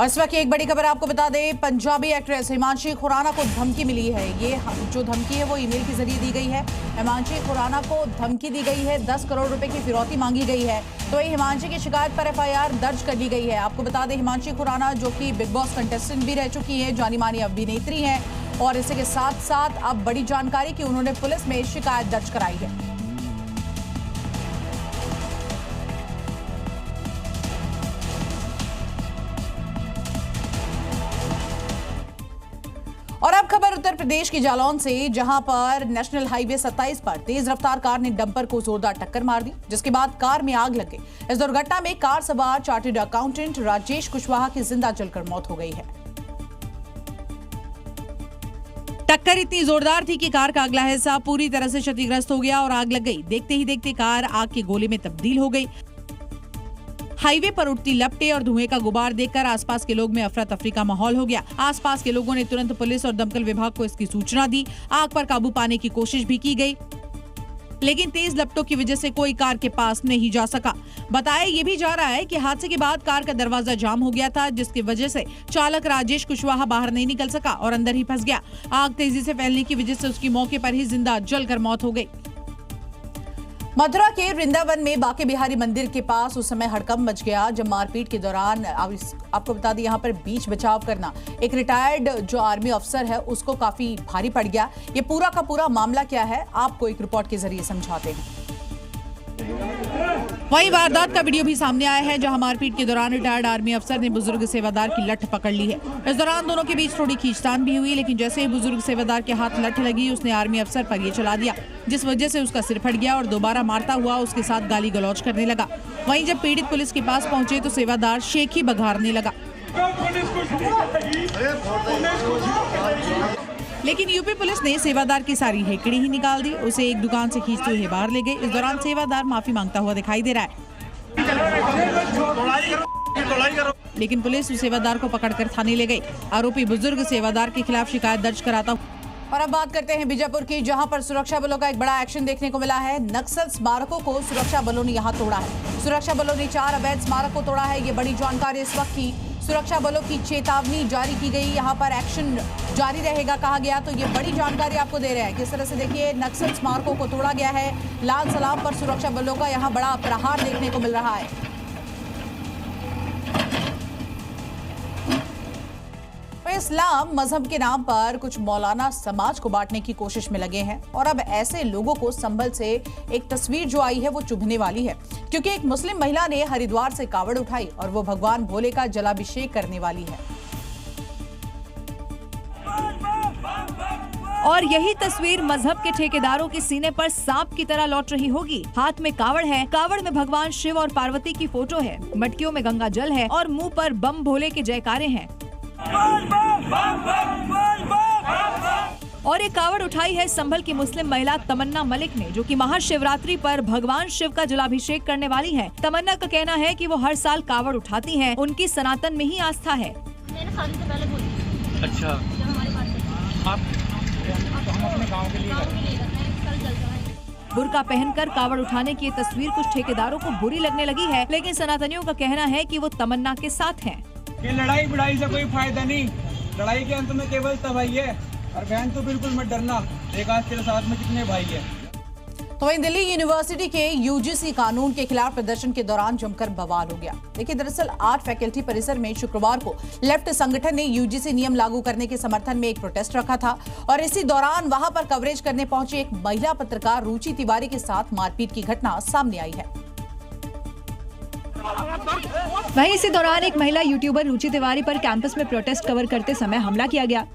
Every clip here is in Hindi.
और इस वक्त एक बड़ी खबर आपको बता दें, पंजाबी एक्ट्रेस हिमांशी खुराना को धमकी मिली है। ये जो धमकी है वो ईमेल के जरिए दी गई है। हिमांशी खुराना को धमकी दी गई है, 10 करोड़ रुपए की फिरौती मांगी गई है। तो ये हिमांशी की शिकायत पर FIR दर्ज कर ली गई है। आपको बता दें, हिमांशी खुराना जो कि बिग बॉस कंटेस्टेंट भी रह चुकी है, जानी मानी अभिनेत्री हैं, और इसी के साथ साथ अब बड़ी जानकारी कि उन्होंने पुलिस में शिकायत दर्ज कराई है। और अब खबर उत्तर प्रदेश की जालौन से, जहां पर नेशनल हाईवे 27 पर तेज रफ्तार कार ने डंपर को जोरदार टक्कर मार दी, जिसके बाद कार में आग लग गई। इस दुर्घटना में कार सवार चार्टर्ड अकाउंटेंट राजेश कुशवाहा की जिंदा जलकर मौत हो गई है। टक्कर इतनी जोरदार थी कि कार का अगला हिस्सा पूरी तरह से क्षतिग्रस्त हो गया और आग लग गई। देखते ही देखते कार आग के गोले में तब्दील हो गई। हाईवे पर उठती लपटें और धुएं का गुबार देखकर आसपास के लोग में अफरा तफरी का माहौल हो गया। आसपास के लोगों ने तुरंत पुलिस और दमकल विभाग को इसकी सूचना दी। आग पर काबू पाने की कोशिश भी की गई, लेकिन तेज लपटों की वजह से कोई कार के पास नहीं जा सका। बताया ये भी जा रहा है कि हादसे के बाद कार का दरवाजा जाम हो गया था, जिसकी वजह से चालक राजेश कुशवाहा बाहर नहीं निकल सका और अंदर ही फंस गया। आग तेजी से फैलने की वजह से उसकी मौके पर ही जिंदा जलकर मौत हो गई। मथुरा के वृंदावन में बांके बिहारी मंदिर के पास उस समय हड़कंप मच गया जब मारपीट के दौरान, आपको बता दें, यहाँ पर बीच बचाव करना एक रिटायर्ड जो आर्मी अफसर है उसको काफी भारी पड़ गया। ये पूरा का पूरा मामला क्या है, आपको एक रिपोर्ट के जरिए समझाते हैं। वहीं वारदात का वीडियो भी सामने आया है, जहां मारपीट के दौरान रिटायर्ड आर्मी अफसर ने बुजुर्ग सेवादार की लठ पकड़ ली है। इस दौरान दोनों के बीच थोड़ी खींचतान भी हुई, लेकिन जैसे ही बुजुर्ग सेवादार के हाथ लठ लगी, उसने आर्मी अफसर पर ये चला दिया, जिस वजह से उसका सिर फट गया और दोबारा मारता हुआ उसके साथ गाली गलौज करने लगा। वहीं जब पीड़ित पुलिस के पास पहुंचे तो सेवादार शेखी बघारने लगा, लेकिन यूपी पुलिस ने सेवादार की सारी हेकड़ी ही निकाल दी। उसे एक दुकान से खींचते हुए बाहर ले गए। इस दौरान सेवादार माफी मांगता हुआ दिखाई दे रहा है, लेकिन पुलिस उस सेवादार को पकड़कर थाने ले गई। आरोपी बुजुर्ग सेवादार के खिलाफ शिकायत दर्ज कराता। और अब बात करते हैं बीजापुर की, जहां पर सुरक्षा बलों का एक बड़ा एक्शन देखने को मिला है। नक्सल स्मारकों को सुरक्षा बलों ने यहां तोड़ा है। सुरक्षा बलों ने 4 अवैध स्मारक को तोड़ा है। ये बड़ी जानकारी इस वक्त की। सुरक्षा बलों की चेतावनी जारी की गई, यहाँ पर एक्शन जारी रहेगा कहा गया। तो ये बड़ी जानकारी आपको दे रहे हैं। किस तरह से देखिए, नक्सल स्मारकों को तोड़ा गया है। लाल सलाम पर सुरक्षा बलों का यहाँ बड़ा प्रहार देखने को मिल रहा है। इस्लाम मजहब के नाम पर कुछ मौलाना समाज को बांटने की कोशिश में लगे हैं, और अब ऐसे लोगों को संभल से एक तस्वीर जो आई है वो चुभने वाली है, क्योंकि एक मुस्लिम महिला ने हरिद्वार से कावड़ उठाई और वो भगवान भोले का जलाभिषेक करने वाली है। और यही तस्वीर मजहब के ठेकेदारों के सीने पर सांप की तरह लौट रही होगी। हाथ में कावड़ है, कावड़ में भगवान शिव और पार्वती की फोटो है, मटकियों में गंगा जल है और मुंह पर बम भोले के जयकारे हैं। और एक कावड़ उठाई है संभल की मुस्लिम महिला तमन्ना मलिक ने, जो कि महाशिवरात्रि पर भगवान शिव का जलाभिषेक करने वाली हैं। तमन्ना का कहना है कि वो हर साल कावड़ उठाती हैं, उनकी सनातन में ही आस्था है। मैंने शादी से पहले बोली। अच्छा, आप तो हम अपने गांव के लिए बुर्का पहनकर कावड़ उठाने की तस्वीर कुछ ठेकेदारों को बुरी लगने लगी है, लेकिन सनातनियों का कहना है कि वो तमन्ना के साथ हैं। ये लड़ाई बढ़ाई से कोई फायदा नहीं, लड़ाई के अंत में केवल तबाही है। और बहन तो बिल्कुल मत डरना, एक आज तेरे साथ में कितने भाई है। तो वहीं दिल्ली यूनिवर्सिटी के UGC कानून के खिलाफ प्रदर्शन के दौरान जमकर बवाल हो गया। देखिए, दरअसल आर्ट फैकल्टी परिसर में शुक्रवार को लेफ्ट संगठन ने UGC नियम लागू करने के समर्थन में एक प्रोटेस्ट रखा था, और इसी दौरान वहां पर कवरेज करने पहुंची एक महिला पत्रकार रुचि तिवारी के साथ मारपीट की घटना सामने आई है। वहीं इसी दौरान एक महिला यूट्यूबर रुचि तिवारी पर कैंपस में प्रोटेस्ट कवर करते समय हमला किया गया,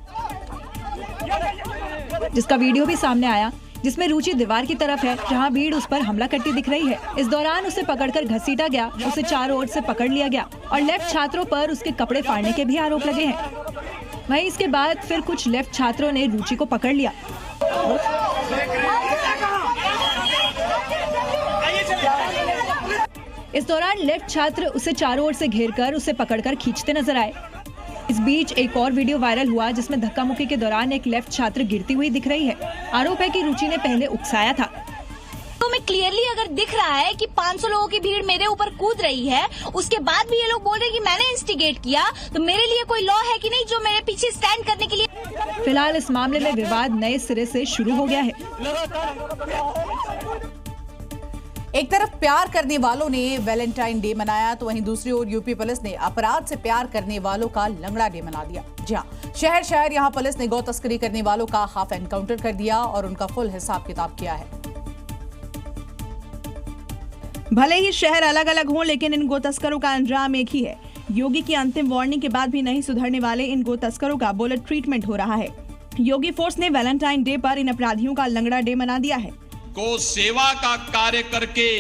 जिसका वीडियो भी सामने आया, जिसमें रुचि दीवार की तरफ है जहां भीड़ उस पर हमला करती दिख रही है। इस दौरान उसे पकड़कर घसीटा गया, उसे चारों ओर से पकड़ लिया गया और लेफ्ट छात्रों पर उसके कपड़े फाड़ने के भी आरोप लगे हैं। वहीं इसके बाद फिर कुछ लेफ्ट छात्रों ने रुचि को पकड़ लिया। इस दौरान लेफ्ट छात्र उसे चारों ओर से घेरकर उसे पकड़कर खींचते नजर आए। इस बीच एक और वीडियो वायरल हुआ, जिसमें धक्का मुक्की के दौरान एक लेफ्ट छात्र गिरती हुई दिख रही है। आरोप है कि रुचि ने पहले उकसाया था। तो मैं क्लियरली अगर दिख रहा है कि 500 लोगों की भीड़ मेरे ऊपर कूद रही है, उसके बाद भी ये लोग बोल रहे हैं कि मैंने इंस्टिगेट किया, तो मेरे लिए कोई लॉ है कि नहीं जो मेरे पीछे स्टैंड करने के लिए। फिलहाल इस मामले में विवाद नए सिरे से शुरू हो गया है। एक तरफ प्यार करने वालों ने वैलेंटाइन डे मनाया तो वहीं दूसरी ओर यूपी पुलिस ने अपराध से प्यार करने वालों का लंगड़ा डे मना दिया। जी हां, शहर शहर यहां पुलिस ने गौ तस्करी करने वालों का हाफ एनकाउंटर कर दिया और उनका फुल हिसाब किताब किया है। भले ही शहर अलग अलग हों, लेकिन इन गो तस्करों का अंजाम एक ही है। योगी की अंतिम वार्निंग के बाद भी नहीं सुधरने वाले इन गो तस्करों का बुलेट ट्रीटमेंट हो रहा है। योगी फोर्स ने वैलेंटाइन डे पर इन अपराधियों का लंगड़ा डे मना दिया है। गो सेवा का कार्य करके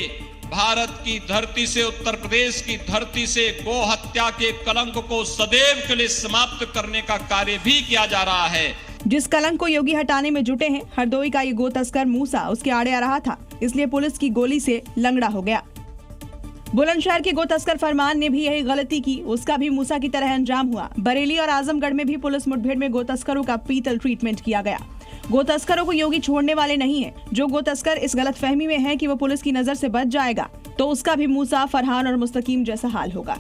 भारत की धरती से, उत्तर प्रदेश की धरती से गो हत्या के कलंक को सदैव के लिए समाप्त करने का कार्य भी किया जा रहा है। जिस कलंक को योगी हटाने में जुटे हैं, हरदोई का ये गो तस्कर मूसा उसके आड़े आ रहा था, इसलिए पुलिस की गोली से लंगड़ा हो गया। बुलंदशहर के गो तस्कर फरमान ने भी यही गलती की, उसका भी मूसा की तरह अंजाम हुआ। बरेली और आजमगढ़ में भी पुलिस मुठभेड़ में गो तस्करों का पीतल ट्रीटमेंट किया गया। गो तस्करों को योगी छोड़ने वाले नहीं है। जो गो तस्कर इस गलतफहमी में है कि वो पुलिस की नजर से बच जाएगा, तो उसका भी मूसा, फरहान और मुस्तकीम जैसा हाल होगा।